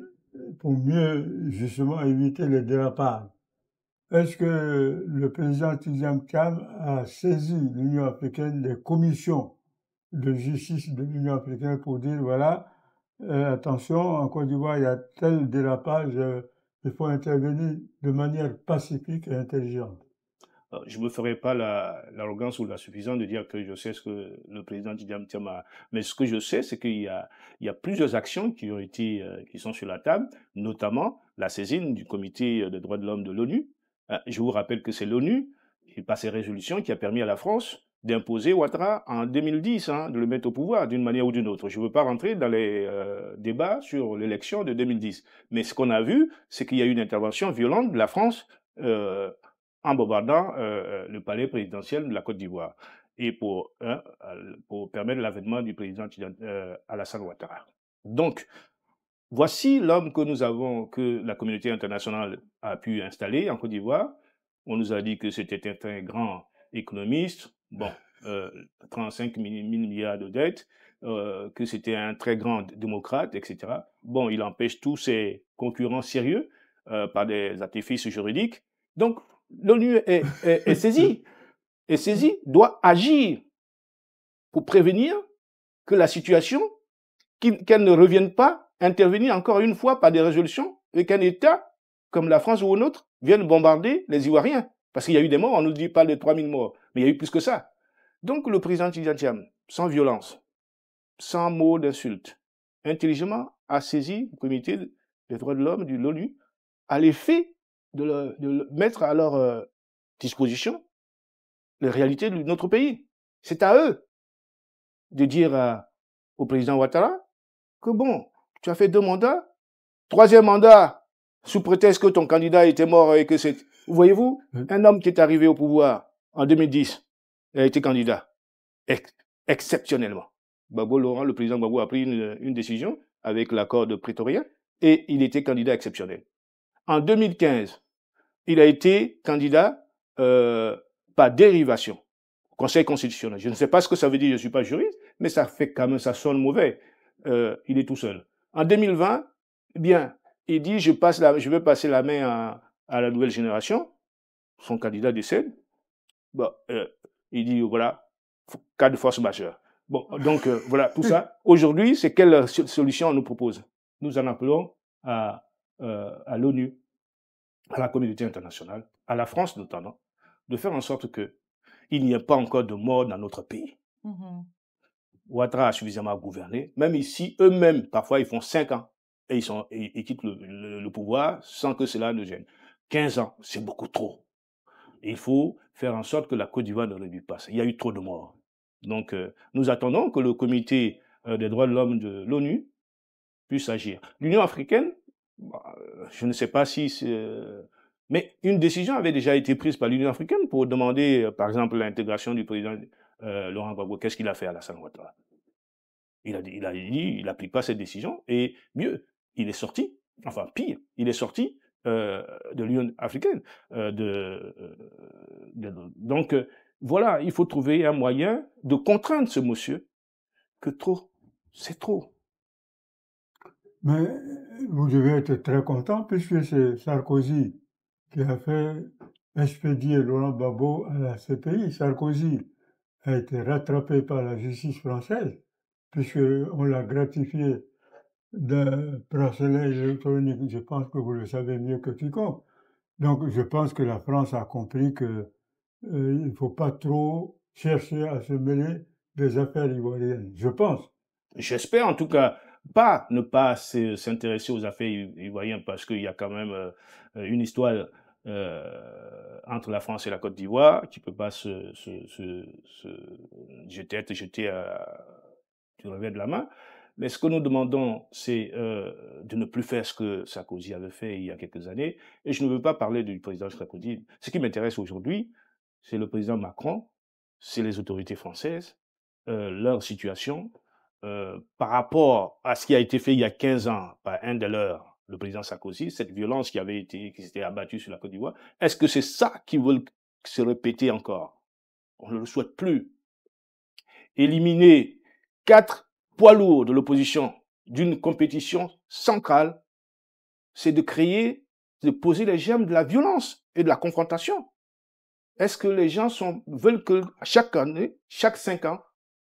pour mieux, justement, éviter les dérapages. Est-ce que le président Tidiane Cham a saisi l'Union africaine, des commissions de justice de l'Union africaine pour dire, voilà, attention, en Côte d'Ivoire, il y a tel dérapage, il faut intervenir de manière pacifique et intelligente? Je ne me ferai pas l'arrogance ou la suffisance de dire que je sais ce que le président Tidiane Thiam a. Mais ce que je sais, c'est qu'il y a plusieurs actions qui ont été, qui sont sur la table, notamment la saisine du comité des droits de l'homme de l'ONU. Je vous rappelle que c'est l'ONU, et par ses résolutions, qui a permis à la France d'imposer Ouattara en 2010, hein, de le mettre au pouvoir d'une manière ou d'une autre. Je ne veux pas rentrer dans les débats sur l'élection de 2010. Mais ce qu'on a vu, c'est qu'il y a eu une intervention violente de la France en bombardant le palais présidentiel de la Côte d'Ivoire et pour permettre l'avènement du président Alassane Ouattara. Donc, voici l'homme que nous avons, que la communauté internationale a pu installer en Côte d'Ivoire. On nous a dit que c'était un grand économiste, bon, 35 000 milliards de dettes, que c'était un très grand démocrate, etc. Bon, il empêche tous ses concurrents sérieux par des artifices juridiques. Donc, l'ONU est saisie, doit agir pour prévenir que la situation, qu'elle ne revienne pas, intervenir encore une fois par des résolutions et qu'un État comme la France ou un autre vienne bombarder les Ivoiriens. Parce qu'il y a eu des morts, on ne nous dit pas les 3000 morts, mais il y a eu plus que ça. Donc le président Tidiane Thiam, sans violence, sans mots d'insulte, intelligemment a saisi le comité des droits de l'homme de l'ONU à l'effet de le mettre à leur disposition les réalités de notre pays. C'est à eux de dire au président Ouattara que bon, tu as fait 2 mandats, 3e mandat, sous prétexte que ton candidat était mort et que c'est... Voyez-vous, un homme qui est arrivé au pouvoir en 2010, il a été candidat, exceptionnellement. Gbagbo Laurent, le président Gbagbo a pris une décision avec l'accord de Pretoria et il était candidat exceptionnel. En 2015, il a été candidat par dérivation au Conseil constitutionnel. Je ne sais pas ce que ça veut dire, je ne suis pas juriste, mais ça fait quand même, ça sonne mauvais. Il est tout seul. En 2020, eh bien, il dit je vais passer la main à la nouvelle génération. Son candidat décède. Bon, il dit voilà, cas de force majeure. Bon, donc voilà, tout ça. Aujourd'hui, c'est quelle solution on nous propose? Nous en appelons à l'ONU, à la communauté internationale, à la France notamment, de faire en sorte qu'il n'y ait pas encore de mort dans notre pays. Mhm. Ouattara a suffisamment gouverné. Même ici, eux-mêmes, parfois, ils font 5 ans et ils quittent le pouvoir sans que cela ne gêne. 15 ans, c'est beaucoup trop. Et il faut faire en sorte que la Côte d'Ivoire ne réduise pas. Il y a eu trop de morts. Donc, nous attendons que le comité des droits de l'homme de l'ONU puisse agir. L'Union africaine, je ne sais pas si mais une décision avait déjà été prise par l'Union africaine pour demander, par exemple, l'intégration du président Laurent Gbagbo. Qu'est-ce qu'il a fait à Alassane Ouattara? Il a dit, il n'applique pas cette décision, et mieux, il est sorti, enfin pire, il est sorti de l'Union africaine. Donc, voilà, il faut trouver un moyen de contraindre ce monsieur, que trop, c'est trop. Mais vous devez être très content puisque c'est Sarkozy qui a fait expédier Laurent Gbagbo à la CPI. Sarkozy a été rattrapé par la justice française puisqu'on l'a gratifié d'un bracelet électronique. Je pense que vous le savez mieux que quiconque. Donc je pense que la France a compris qu'il ne faut pas trop chercher à se mêler des affaires ivoiriennes. Je pense. J'espère en tout cas ne pas s'intéresser aux affaires ivoiriennes parce qu'il y a quand même une histoire entre la France et la Côte d'Ivoire qui ne peut pas être jetée du revers de la main. Mais ce que nous demandons, c'est de ne plus faire ce que Sarkozy avait fait il y a quelques années. Et je ne veux pas parler du président Sarkozy. Ce qui m'intéresse aujourd'hui, c'est le président Macron, c'est les autorités françaises, leur situation, par rapport à ce qui a été fait il y a 15 ans par un de leurs, le président Sarkozy, cette violence qui s'était abattue sur la Côte d'Ivoire, est-ce que c'est ça qu'ils veulent se répéter encore? On ne le souhaite plus. Éliminer 4 poids lourds de l'opposition d'une compétition centrale, c'est de poser les germes de la violence et de la confrontation. Est-ce que les gens veulent que chaque année, chaque 5 ans,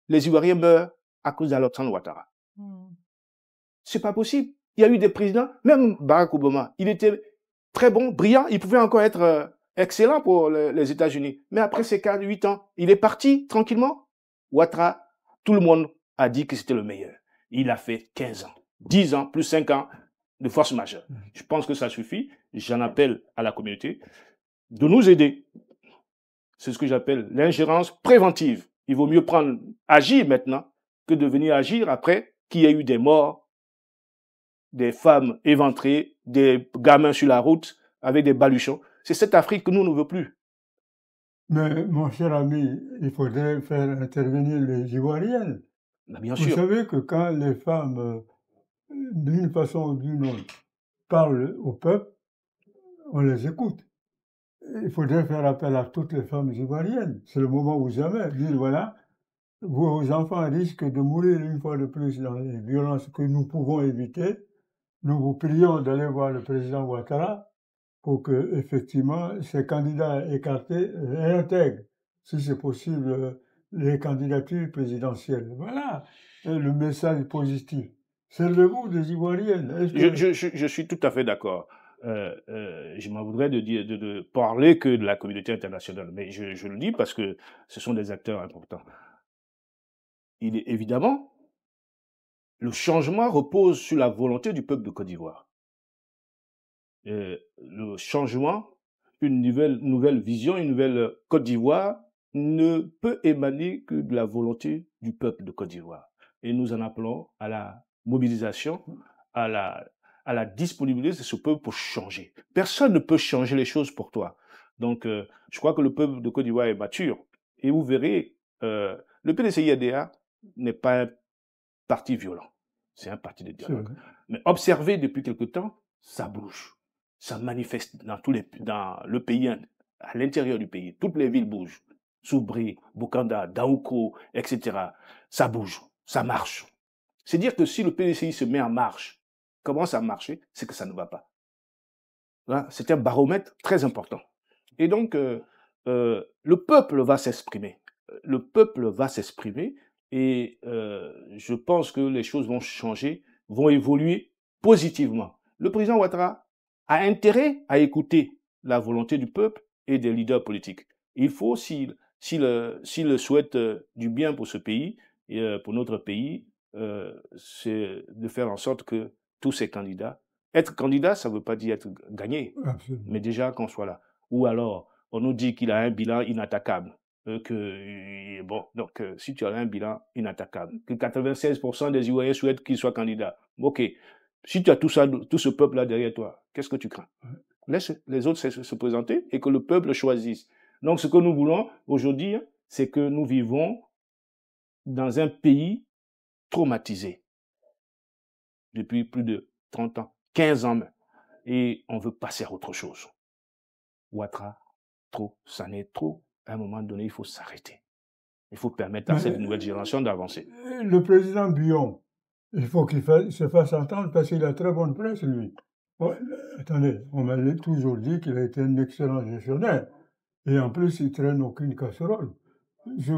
les Ivoiriens meurent à cause d'Alassane Ouattara? C'est pas possible. Il y a eu des présidents, même Barack Obama, il était très bon, brillant, il pouvait encore être excellent pour les États-Unis. Mais après ces 8 ans, il est parti tranquillement. Ouattara, tout le monde a dit que c'était le meilleur. Il a fait 15 ans, 10 ans, plus 5 ans de force majeure. Je pense que ça suffit. J'en appelle à la communauté de nous aider. C'est ce que j'appelle l'ingérence préventive. Il vaut mieux agir maintenant que de venir agir après qu'il y ait eu des morts, des femmes éventrées, des gamins sur la route avec des baluchons. C'est cette Afrique que nous ne voulons plus. Mais mon cher ami, il faudrait faire intervenir les Ivoiriennes. Bien sûr. Vous savez que quand les femmes, d'une façon ou d'une autre, parlent au peuple, on les écoute. Il faudrait faire appel à toutes les femmes ivoiriennes. C'est le moment où jamais dire voilà, vos enfants risquent de mourir une fois de plus dans les violences que nous pouvons éviter. Nous vous prions d'aller voir le président Ouattara pour que, effectivement, ces candidats écartés réintègrent, si c'est possible, les candidatures présidentielles. Voilà le message positif. Servez-vous des Ivoiriennes. Je suis tout à fait d'accord. Je m'en voudrais de parler que de la communauté internationale, mais je le dis parce que ce sont des acteurs importants. Il est évidemment, le changement repose sur la volonté du peuple de Côte d'Ivoire. Le changement, une nouvelle vision, une nouvelle Côte d'Ivoire ne peut émaner que de la volonté du peuple de Côte d'Ivoire. Et nous en appelons à la mobilisation, à la disponibilité de ce peuple pour changer. Personne ne peut changer les choses pour toi. Donc, je crois que le peuple de Côte d'Ivoire est mature. Et vous verrez, le PDCI-ADA n'est pas un parti violent. C'est un parti de dialogue. Mais observez depuis quelque temps, ça bouge. Ça manifeste dans le pays, à l'intérieur du pays. Toutes les villes bougent. Soubri, Bokanda, Daouko, etc. Ça bouge, ça marche. C'est dire que si le PDCI se met en marche, commence à marcher, c'est que ça ne va pas. C'est un baromètre très important. Et donc, le peuple va s'exprimer. Le peuple va s'exprimer et je pense que les choses vont changer, vont évoluer positivement. Le président Ouattara a intérêt à écouter la volonté du peuple et des leaders politiques. Il faut, s'il souhaite du bien pour ce pays et pour notre pays, c'est de faire en sorte que tous ces candidats, être candidat, ça ne veut pas dire être gagné, mais déjà qu'on soit là. Ou alors, on nous dit qu'il a un bilan inattaquable. Si tu as un bilan inattaquable, que 96% des Ivoiriens souhaitent qu'il soit candidat, ok. Si tu as tout ce peuple-là derrière toi, qu'est-ce que tu crains? Laisse les autres se présenter et que le peuple choisisse. Donc, ce que nous voulons aujourd'hui, c'est que nous vivons dans un pays traumatisé depuis plus de 30 ans, 15 ans même. Et on veut passer à autre chose. Ouattara, trop, ça n'est trop. À un moment donné, il faut s'arrêter. Il faut permettre à cette nouvelle génération d'avancer. Le président Bion, il faut qu'il se fasse entendre parce qu'il a très bonne presse, lui. Ouais, attendez, on m'a toujours dit qu'il a été un excellent gestionnaire. Et en plus, il ne traîne aucune casserole. Je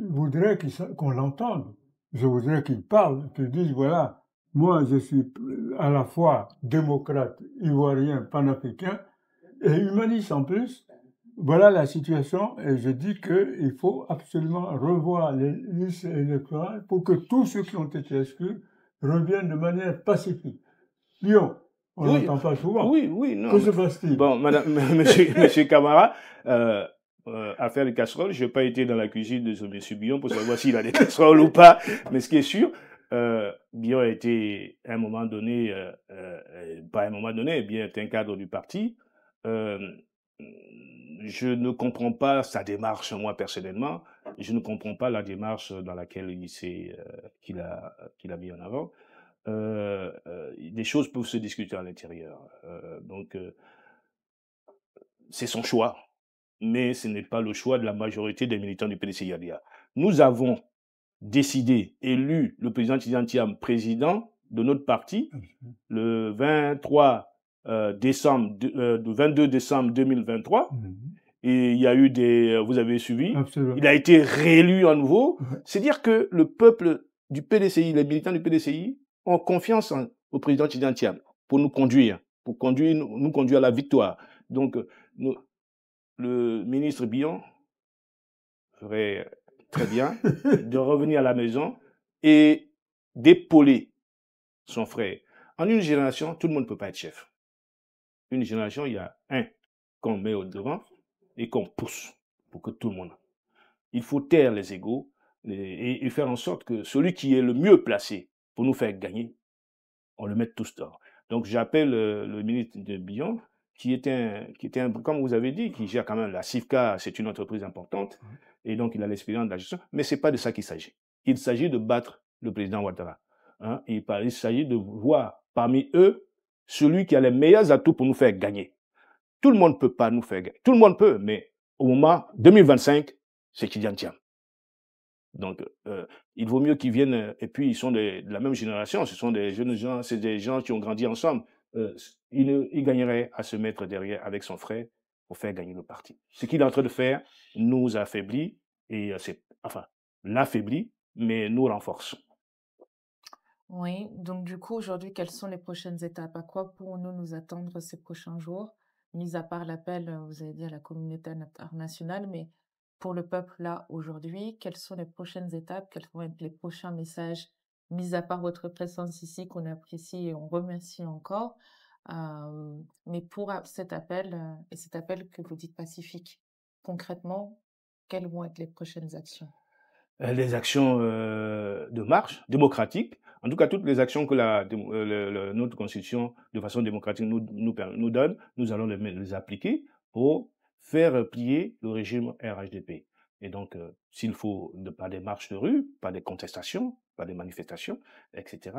voudrais qu'on l'entende. Je voudrais qu'il parle, qu'il dise, voilà, moi je suis à la fois démocrate, ivoirien, panafricain et humaniste en plus. Voilà la situation et je dis qu'il faut absolument revoir les listes électorales pour que tous ceux qui ont été exclus reviennent de manière pacifique. Lyon, on n'entend pas souvent. Oui, non. Que se passe-t-il? Bon, monsieur Camara, affaire de casseroles, je n'ai pas été dans la cuisine de ce monsieur Bion pour savoir s'il a des casseroles ou pas, mais ce qui est sûr, Bion a été, à un moment donné, pas à un moment donné, bien un cadre du parti. je ne comprends pas sa démarche, moi personnellement. Je ne comprends pas la démarche dans laquelle qu'il a mis en avant. Des choses peuvent se discuter à l'intérieur. Donc, c'est son choix, mais ce n'est pas le choix de la majorité des militants du PDCIADA. Nous avons décidé, élu le président Tidjane Thiam président de notre parti le 22 décembre 2023. Et il y a eu vous avez suivi, Absolument. il a été réélu à nouveau. C'est dire que le peuple du PDCI, les militants du PDCI, ont confiance au président Tidjane Thiam pour nous conduire, nous conduire à la victoire. Donc, le ministre Billon ferait très bien de revenir à la maison et d'épauler son frère. En une génération, tout le monde ne peut pas être chef. Une génération, il y a un qu'on met au devant et qu'on pousse pour que tout le monde. Il faut taire les égos et faire en sorte que celui qui est le mieux placé pour nous faire gagner, on le mette tous dehors. Donc j'appelle le ministre de Billon, qui était comme vous avez dit, qui gère quand même la CIFCA, c'est une entreprise importante, et donc il a l'expérience de la gestion, mais c'est pas de ça qu'il s'agit. Il s'agit de battre le président Ouattara. Hein? Il s'agit de voir parmi eux celui qui a les meilleurs atouts pour nous faire gagner. Tout le monde ne peut pas nous faire gagner. Tout le monde peut, mais au moment 2025, c'est Tidjane Thiam. Donc, il vaut mieux qu'ils viennent, et puis ils sont de la même génération, ce sont des jeunes gens, c'est des gens qui ont grandi ensemble. Il gagnerait à se mettre derrière avec son frère pour faire gagner le parti. Ce qu'il est en train de faire nous affaiblit, et l'affaiblit, mais nous renforce. Oui, donc du coup, aujourd'hui, quelles sont les prochaines étapes? À quoi pourrons-nous nous attendre ces prochains jours? Mis à part l'appel, vous avez dit, à la communauté internationale, mais pour le peuple, là, aujourd'hui, quelles sont les prochaines étapes? Quels vont être les prochains messages? Mis à part votre présence ici, qu'on apprécie et on remercie encore. Mais pour cet appel, et cet appel que vous dites pacifique, concrètement, quelles vont être les prochaines actions? Les actions de marche démocratique, en tout cas toutes les actions que notre constitution de façon démocratique nous donne, nous allons les appliquer pour faire plier le régime RHDP. Et donc, s'il faut, pas des marches de rue, pas des contestations, pas des manifestations, etc.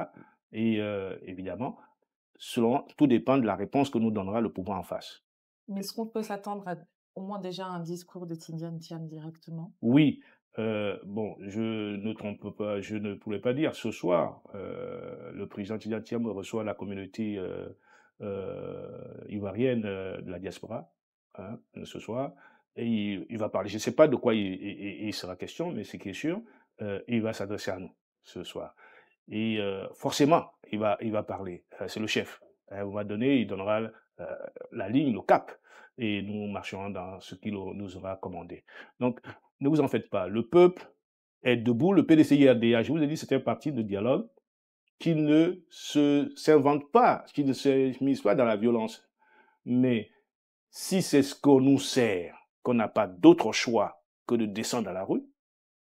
Et évidemment, tout dépend de la réponse que nous donnera le pouvoir en face. Mais est-ce qu'on peut s'attendre à au moins déjà un discours de Tidjane Thiam directement? Oui. Je ne pourrais pas dire ce soir, le président Tidjane Thiam reçoit la communauté ivoirienne de la diaspora, hein, ce soir, et il va parler. Je ne sais pas de quoi il sera question, mais ce qui est sûr, il va s'adresser à nous ce soir. Et forcément, il va parler. C'est le chef. À un moment donné, il donnera la ligne, le cap, et nous marcherons dans ce qu'il nous aura commandé. Donc, ne vous en faites pas. Le peuple est debout. Le PDCI-RDA, je vous ai dit, c'est un parti de dialogue qui ne s'invente pas, qui ne se mise pas dans la violence. Mais si c'est ce qu'on nous sert, qu'on n'a pas d'autre choix que de descendre dans la rue,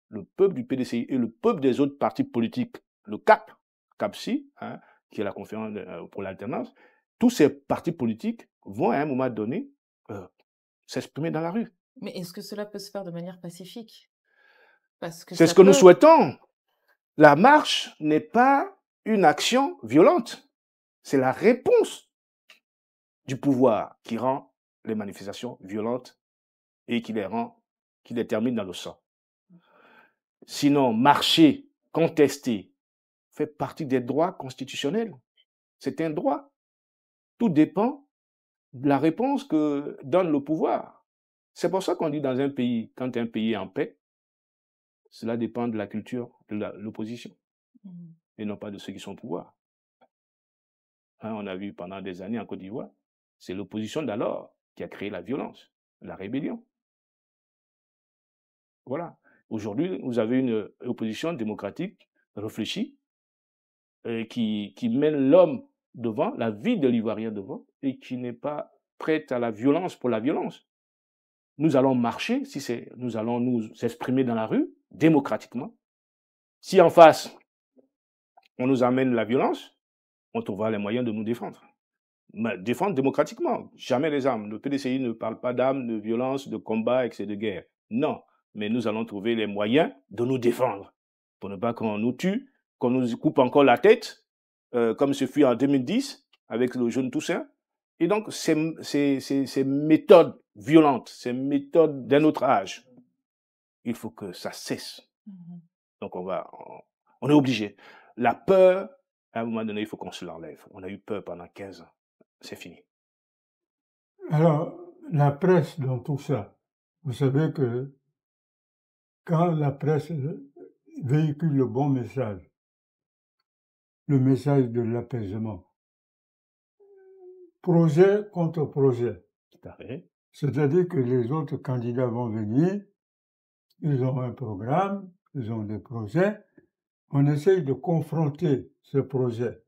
le peuple du PDCI et le peuple des autres partis politiques, le CAPSI, hein, qui est la conférence pour l'alternance, tous ces partis politiques vont à un moment donné s'exprimer dans la rue. Mais est-ce que cela peut se faire de manière pacifique? Parce que c'est ce que nous souhaitons. La marche n'est pas une action violente. C'est la réponse du pouvoir qui rend les manifestations violentes et qui les termine dans le sang. Sinon, marcher, contester, fait partie des droits constitutionnels. C'est un droit. Tout dépend de la réponse que donne le pouvoir. C'est pour ça qu'on dit dans un pays, quand un pays est en paix, cela dépend de la culture de l'opposition et non pas de ceux qui sont au pouvoir. Hein, on a vu pendant des années en Côte d'Ivoire, c'est l'opposition d'alors qui a créé la violence, la rébellion. Voilà. Aujourd'hui, vous avez une opposition démocratique, réfléchie, qui mène l'homme devant, la vie de l'Ivoirien devant, et qui n'est pas prête à la violence pour la violence. Nous allons marcher, nous allons nous exprimer dans la rue, démocratiquement. Si en face, on nous amène la violence, on trouvera les moyens de nous défendre. défendre démocratiquement. Jamais les armes. Le PDCI ne parle pas d'armes, de violence, de combat, et de guerre. Non. Mais nous allons trouver les moyens de nous défendre. Pour ne pas qu'on nous tue, qu'on nous coupe encore la tête, comme ce fut en 2010 avec le jeune Toussaint. Et donc, ces méthodes violentes, ces méthodes d'un autre âge, il faut que ça cesse. Donc, on est obligé. La peur, à un moment donné, il faut qu'on se l'enlève. On a eu peur pendant 15 ans. C'est fini. Alors, la presse dans tout ça, vous savez que quand la presse véhicule le bon message, le message de l'apaisement, projet contre projet, c'est-à-dire que les autres candidats vont venir, ils ont un programme, ils ont des projets, on essaye de confronter ce projet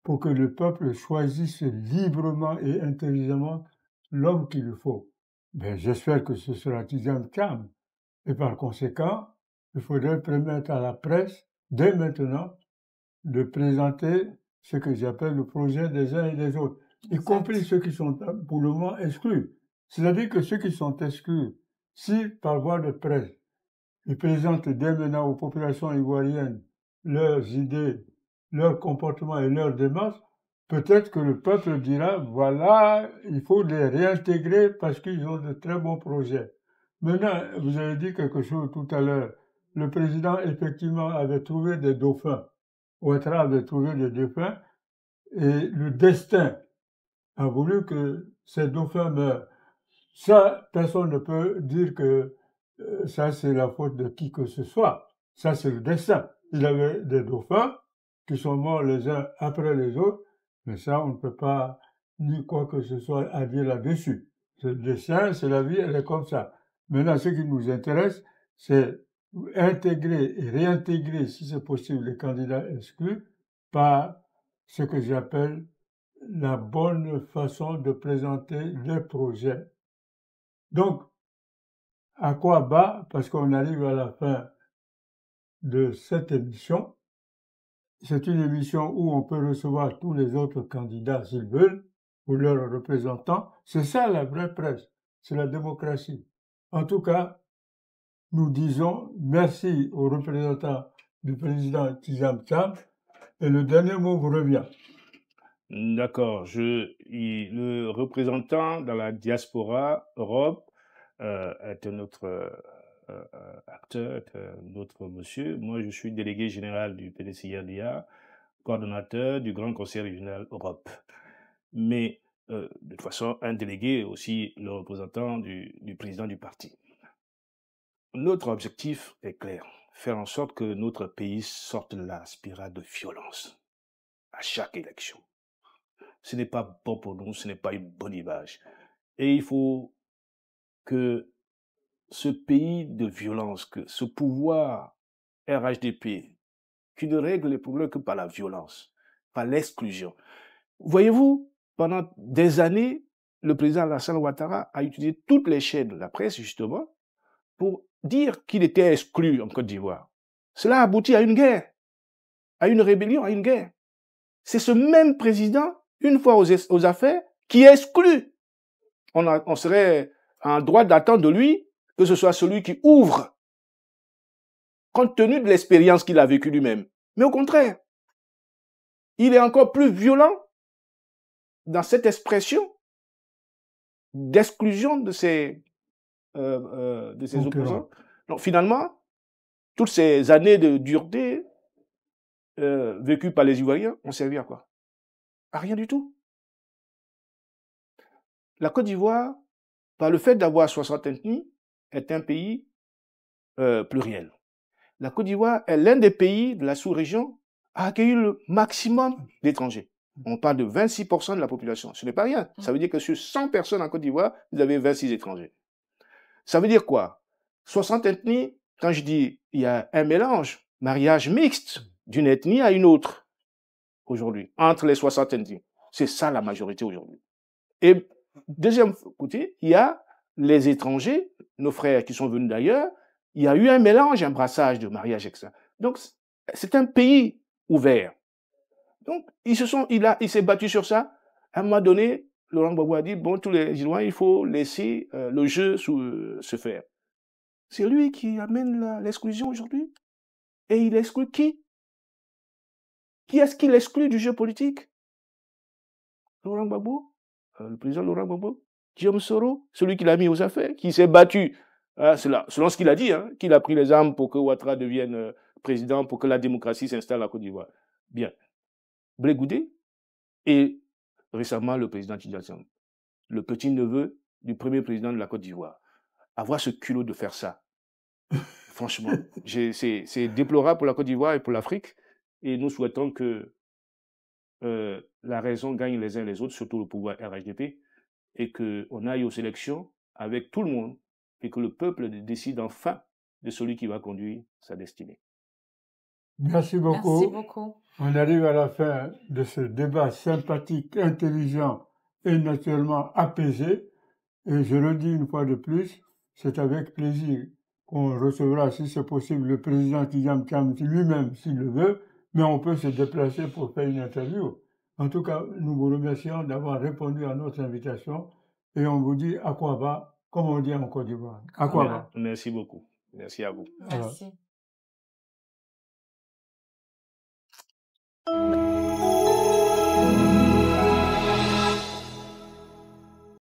pour que le peuple choisisse librement et intelligemment l'homme qu'il lui faut. Ben, j'espère que ce sera Tizam Cham. Et par conséquent, il faudrait permettre à la presse, dès maintenant, de présenter ce que j'appelle le projet des uns et des autres, y compris ceux qui sont pour le moment exclus. C'est-à-dire que ceux qui sont exclus, si par voie de presse, ils présentent dès maintenant aux populations ivoiriennes leurs idées, leurs comportements et leurs démarches, peut-être que le peuple dira, voilà, il faut les réintégrer parce qu'ils ont de très bons projets. Maintenant, vous avez dit quelque chose tout à l'heure. Le président, effectivement, avait trouvé des dauphins. Ouattara avait trouvé des dauphins et le destin a voulu que ces dauphins meurent. Ça, personne ne peut dire que ça, c'est la faute de qui que ce soit. Ça, c'est le destin. Il avait des dauphins qui sont morts les uns après les autres, mais ça, on ne peut pas ni quoi que ce soit à dire là-dessus. C'est le destin, c'est la vie, elle est comme ça. Maintenant, ce qui nous intéresse, c'est intégrer et réintégrer, si c'est possible, les candidats exclus par ce que j'appelle la bonne façon de présenter les projets. Donc, à quoi bas, parce qu'on arrive à la fin de cette émission. C'est une émission où on peut recevoir tous les autres candidats s'ils veulent, ou leurs représentants. C'est ça la vraie presse, c'est la démocratie. En tout cas, nous disons merci aux représentants du président Tizam Cham et le dernier mot vous revient. D'accord. Le représentant dans la diaspora Europe est un autre acteur, est un autre monsieur. Moi, je suis délégué général du PDCI-RDA, coordonnateur du Grand Conseil régional Europe. Mais de toute façon, un délégué est aussi le représentant du président du parti. Notre objectif est clair, faire en sorte que notre pays sorte de la spirale de violence à chaque élection. Ce n'est pas bon pour nous, ce n'est pas une bonne image. Et il faut que ce pays de violence, que ce pouvoir RHDP, qui ne règle les problèmes que par la violence, par l'exclusion. Voyez-vous, pendant des années, le président Alassane Ouattara a utilisé toutes les chaînes de la presse, justement, pour dire qu'il était exclu en Côte d'Ivoire. Cela a abouti à une guerre, à une rébellion, à une guerre. C'est ce même président, une fois aux affaires, qui exclut. On serait en droit d'attendre de lui que ce soit celui qui ouvre, compte tenu de l'expérience qu'il a vécue lui-même. Mais au contraire, il est encore plus violent dans cette expression d'exclusion de ses opposants. Donc finalement, toutes ces années de dureté vécues par les Ivoiriens ont servi à quoi? À rien du tout. La Côte d'Ivoire, par le fait d'avoir 60 ethnies, est un pays pluriel. La Côte d'Ivoire est l'un des pays de la sous-région à accueillir le maximum d'étrangers. On parle de 26% de la population. Ce n'est pas rien. Ça veut dire que sur 100 personnes en Côte d'Ivoire, vous avez 26 étrangers. Ça veut dire quoi? 60 ethnies, quand je dis il y a un mélange, mariage mixte d'une ethnie à une autre aujourd'hui, entre les 60 ethnies. C'est ça la majorité aujourd'hui. Et deuxième côté, il y a les étrangers, nos frères qui sont venus d'ailleurs, il y a eu un mélange, un brassage de mariage, etc. Donc, c'est un pays ouvert. Donc, il s'est battu sur ça. À un moment donné, Laurent Gbagbo a dit, bon, tous les Gillois, il faut laisser le jeu se faire. C'est lui qui amène l'exclusion aujourd'hui. Et il exclut qui? Qui est-ce qu'il exclut du jeu politique? Laurent Gbagbo, le président Laurent Gbagbo, Guillaume Soro, celui qui l'a mis aux affaires, qui s'est battu, selon ce qu'il a dit, qu'il a pris les armes pour que Ouattara devienne président, pour que la démocratie s'installe à Côte d'Ivoire. Bien. Blé Goudé et récemment le président Tidjasson, le petit-neveu du premier président de la Côte d'Ivoire. Avoir ce culot de faire ça, franchement, c'est déplorable pour la Côte d'Ivoire et pour l'Afrique. Et nous souhaitons que la raison gagne les uns les autres, surtout le pouvoir RHDP, et qu'on aille aux élections avec tout le monde et que le peuple décide enfin de celui qui va conduire sa destinée. Merci beaucoup. Merci beaucoup. On arrive à la fin de ce débat sympathique, intelligent et naturellement apaisé. Et je le dis une fois de plus, c'est avec plaisir qu'on recevra, si c'est possible, le président Tidjam Thiam lui-même, s'il le veut, mais on peut se déplacer pour faire une interview. En tout cas, nous vous remercions d'avoir répondu à notre invitation et on vous dit à quoi va, comme on dit en Côte d'Ivoire. À quoi va. Merci beaucoup. Merci à vous. Merci. Alors.